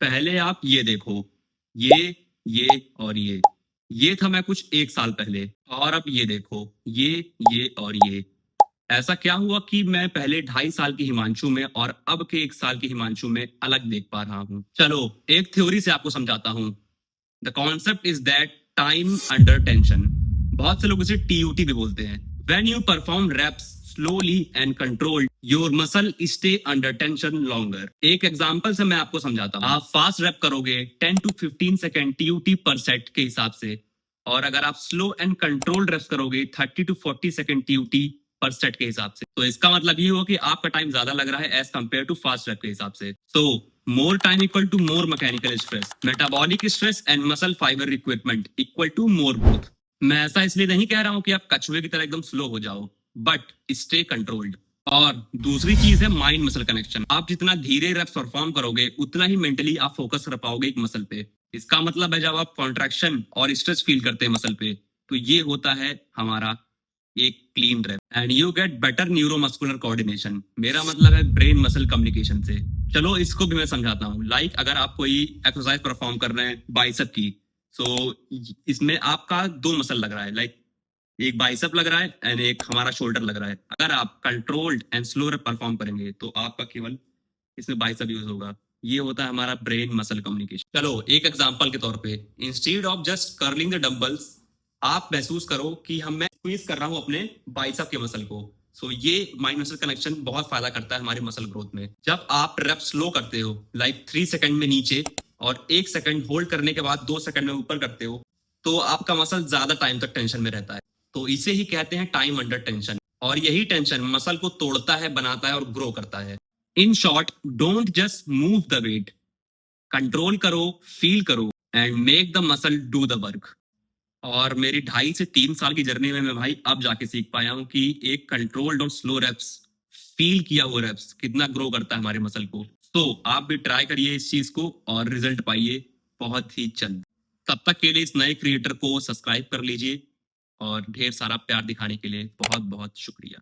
पहले आप ये देखो, ये और ये था मैं कुछ 1 साल पहले, और अब ये देखो, ये और ये। ऐसा क्या हुआ कि मैं पहले 2.5 साल की हिमांशु में और अब के 1 साल की हिमांशु में अलग देख पा रहा हूँ। चलो एक थ्योरी से आपको समझाता हूँ। The concept is that time under tension. बहुत से लोग इसे टीयूटी भी बोलते हैं। When you perform reps slowly and controlled, your muscle stay under tension longer. एक एग्जांपल से मैं आपको समझाता हूँ। आप फास्ट रैप करोगे 10 to 15 सेकेंड टीयूटी पर सेट के हिसाब से, और अगर आप स्लो एंड कंट्रोल्ड रैप्स करोगे 30 to 40 सेकेंड टीयूटी पर सेट के हिसाब से, तो इसका मतलब ये हुआ कि आपका टाइम ज्यादा लग रहा है as compare to fast rep के हिसाब से। So more time equal to more mechanical stress, metabolic stress and muscle fibre requirement equal to more growth. मैं ऐसा इसलिए नहीं कह रहा हूं कि आप कछुए की तरह एकदम स्लो हो जाओ, बट स्टे कंट्रोल्ड। और दूसरी चीज है माइंड मसल कनेक्शन। आप जितना धीरे रेप्स परफॉर्म करोगे उतना ही मेंटली आप फोकस कर पाओगे एक मसल पे। इसका मतलब है जब आप कॉन्ट्रैक्शन और स्ट्रेस फील करते हैं मसल पे, तो ये होता है हमारा एक clean rep, and you get better neuromuscular coordination. मेरा मतलब है ब्रेन मसल कम्युनिकेशन से। चलो इसको भी मैं समझाता हूँ। लाइक अगर आप कोई एक्सरसाइज परफॉर्म कर रहे हैं बाइसेप की, सो इसमें आपका 2 मसल लग रहा है। लाइक एक बाइसेप लग रहा है एंड एक हमारा शोल्डर लग रहा है। अगर आप कंट्रोल्ड एंड स्लो परफॉर्म करेंगे तो आपका केवल इसमें बाइसेप यूज होगा। ये होता है हमारा ब्रेन मसल कम्युनिकेशन। चलो एक एग्जांपल के तौर पे, instead of just curling the dumbbells, आप महसूस करो कि मैं स्क्वीज कर रहा हूं अपने बाइसेप के मसल को। सो ये माइंड मसल कनेक्शन बहुत फायदा करता है हमारी मसल ग्रोथ में। जब आप रेप स्लो करते हो, लाइक 3 सेकंड में नीचे और 1 सेकंड होल्ड करने के बाद 2 सेकंड में ऊपर करते हो, तो आपका मसल ज्यादा टाइम तक टेंशन में रहता है। तो इसे ही कहते हैं टाइम अंडर टेंशन। और यही टेंशन मसल को तोड़ता है, बनाता है और ग्रो करता है। In short, don't just move the weight, control करो, फील करो and make the muscle do the work. और मेरी 2.5 से 3 साल की जर्नी में मैं भाई अब जाके सीख पाया हूँ कि एक कंट्रोल्ड और स्लो रेप्स, फील किया हुआ रेप्स कितना ग्रो करता है हमारे मसल को। तो आप भी ट्राई करिए इस चीज को और रिजल्ट पाइए बहुत ही जल्द। तब तक के लिए इस नए क्रिएटर को सब्सक्राइब कर लीजिए, और ढेर सारा प्यार दिखाने के लिए बहुत बहुत शुक्रिया।